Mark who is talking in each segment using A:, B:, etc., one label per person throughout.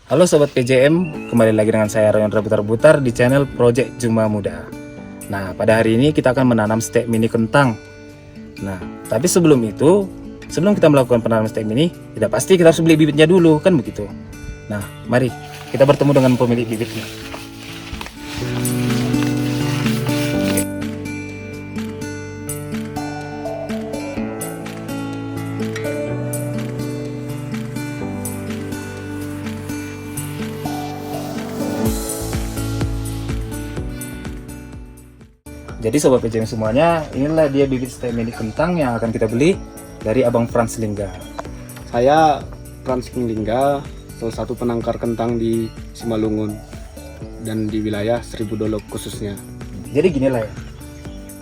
A: Halo Sobat PJM, kembali lagi dengan saya Rayon Rabutar-Butar di channel Project Juma Muda. Nah, pada hari ini kita akan menanam stek mini kentang. Nah, tapi sebelum itu, sebelum kita melakukan penanaman stek mini, tidak pasti kita harus beli bibitnya dulu, kan begitu. Nah, mari kita bertemu dengan pemilik bibitnya. Jadi Sobat PJM semuanya, inilah dia bibit stek mini kentang yang akan kita beli dari Abang Frans Lingga.
B: Saya Frans Lingga, salah satu penangkar kentang di Simalungun dan di wilayah Seribu Dolok khususnya.
A: Jadi gini lah ya,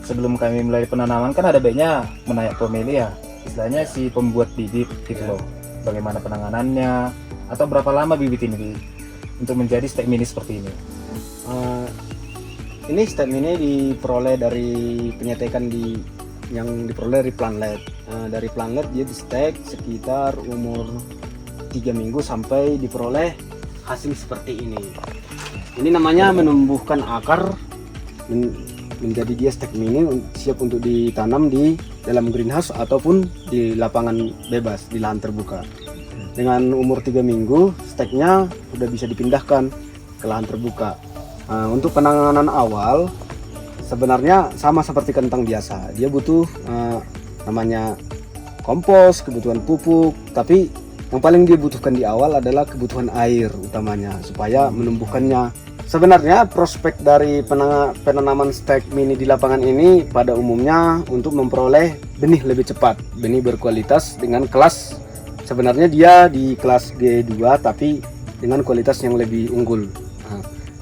A: sebelum kami mulai penanaman kan ada baiknya menanya pemilik ya, istilahnya si pembuat bibit gitu loh. Bagaimana penanganannya, atau berapa lama bibit ini untuk menjadi stek mini seperti ini.
B: Ini stek mini diperoleh dari penyetekan yang diperoleh dari planlet. Dari planlet dia di stek sekitar umur 3 minggu sampai diperoleh hasil seperti ini. Ini namanya menumbuhkan akar menjadi dia stek mini siap untuk ditanam di dalam greenhouse ataupun di lapangan bebas di lahan terbuka. Dengan umur 3 minggu steknya sudah bisa dipindahkan ke lahan terbuka. Untuk penanganan awal sebenarnya sama seperti kentang biasa. Dia butuh namanya kompos, kebutuhan pupuk, tapi yang paling dia butuhkan di awal adalah kebutuhan air utamanya supaya menumbuhkannya. Sebenarnya prospek dari penanaman stek mini di lapangan ini pada umumnya untuk memperoleh benih lebih cepat, benih berkualitas dengan kelas, sebenarnya dia di kelas G2 tapi dengan kualitas yang lebih unggul.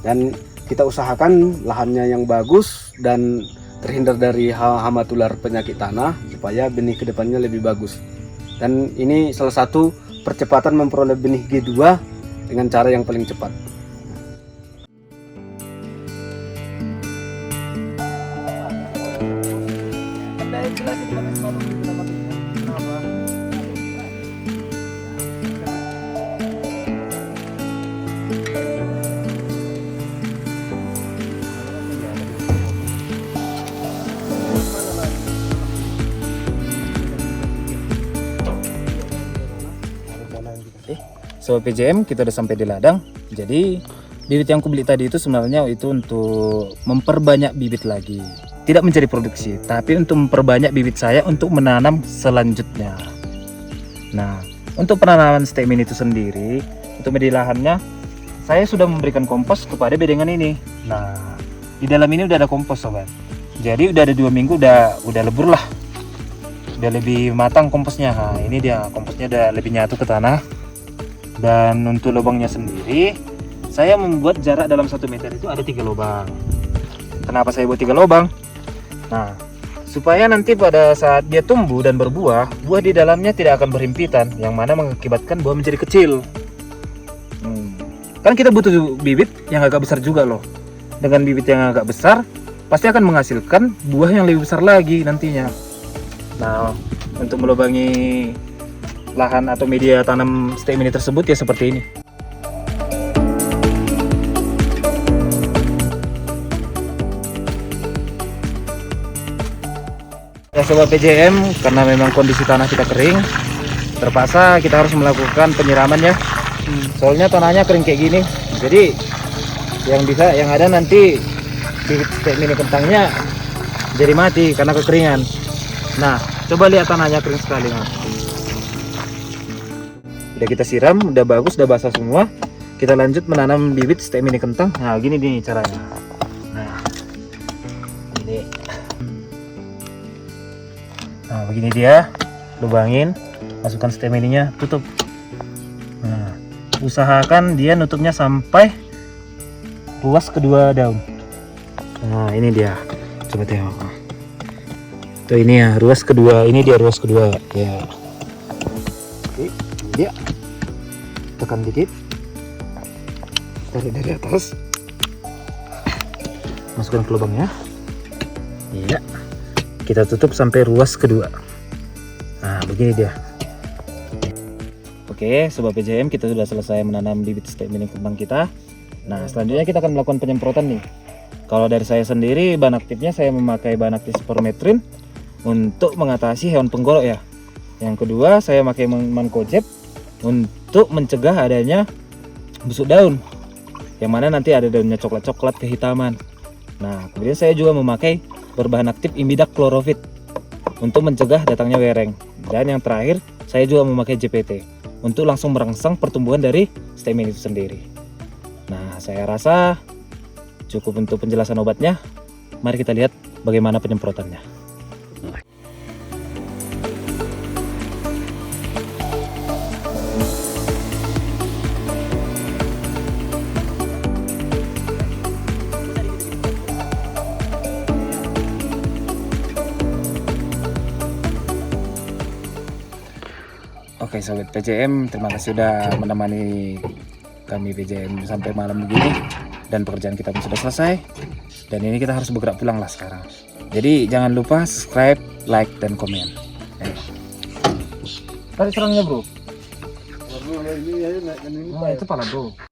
B: Dan kita usahakan lahannya yang bagus dan terhindar dari hama tular penyakit tanah supaya benih kedepannya lebih bagus. Dan ini salah satu percepatan memperoleh benih G2 dengan cara yang paling cepat.
A: Sobat PJM, kita udah sampai di ladang. Jadi bibit yang aku beli tadi itu sebenarnya itu untuk memperbanyak bibit lagi, tidak mencari produksi, tapi untuk memperbanyak bibit saya untuk menanam selanjutnya. Nah, untuk penanaman stek mini itu sendiri, untuk media lahannya saya sudah memberikan kompos kepada bedengan ini. Nah, di dalam ini udah ada kompos sobat, jadi udah ada 2 minggu udah lebur lah, udah lebih matang komposnya. Nah, ini dia komposnya udah lebih nyatu ke tanah. Dan untuk lubangnya sendiri, saya membuat jarak dalam 1 meter itu ada 3 lubang. Kenapa saya buat 3 lubang? Nah, supaya nanti pada saat dia tumbuh dan berbuah, buah di dalamnya tidak akan berhimpitan, yang mana mengakibatkan buah menjadi kecil. Kan kita butuh bibit yang agak besar juga loh. Dengan bibit yang agak besar, pasti akan menghasilkan buah yang lebih besar lagi nantinya. Nah, untuk melubangi lahan atau media tanam stek mini tersebut ya seperti ini. Ya Sobat PJM, karena memang kondisi tanah kita kering, terpaksa kita harus melakukan penyiraman ya. Soalnya tanahnya kering kayak gini, jadi yang ada nanti bibit stek mini kentangnya jadi mati karena kekeringan. Nah, coba lihat tanahnya kering sekali mas. Udah kita siram, udah bagus, udah basah semua. Kita lanjut menanam bibit stek mini kentang. Nah, gini nih caranya. Nah, ini. Nah, begini dia. Lubangin, masukkan stek mininya, tutup. Nah, usahakan dia nutupnya sampai ruas kedua daun. Nah, ini dia. Coba tengok. Tuh ini ya, ruas kedua. Ini dia ruas kedua. Ya. Oke, dia. Tekan dikit, tarik dari atas, masukkan ke lubangnya. Iya, kita tutup sampai ruas kedua. Nah, begini dia. Oke, Oke, Sobat PJM, kita sudah selesai menanam bibit stek mini kembang kita. Nah, selanjutnya kita akan melakukan penyemprotan nih. Kalau dari saya sendiri, bahan aktifnya saya memakai bahan aktif Spormetrin untuk mengatasi hewan penggolok ya. Yang kedua, saya memakai Mancozeb untuk mencegah adanya busuk daun, yang mana nanti ada daunnya coklat-coklat kehitaman. Nah, kemudian saya juga memakai berbahan aktif Imidak Chlorophyt untuk mencegah datangnya wereng. Dan yang terakhir, saya juga memakai JPT untuk langsung merangsang pertumbuhan dari stek mini itu sendiri. Nah, saya rasa cukup untuk penjelasan obatnya. Mari kita lihat bagaimana penyemprotannya. Oke Sobat PJM, terima kasih sudah menemani kami PJM sampai malam begini. Dan pekerjaan kita pun sudah selesai. Dan ini kita harus bergerak pulang lah sekarang. Jadi jangan lupa subscribe, like, dan komen. Tadi serangnya bro.
B: Warna ini ya,
A: Itu pala bro.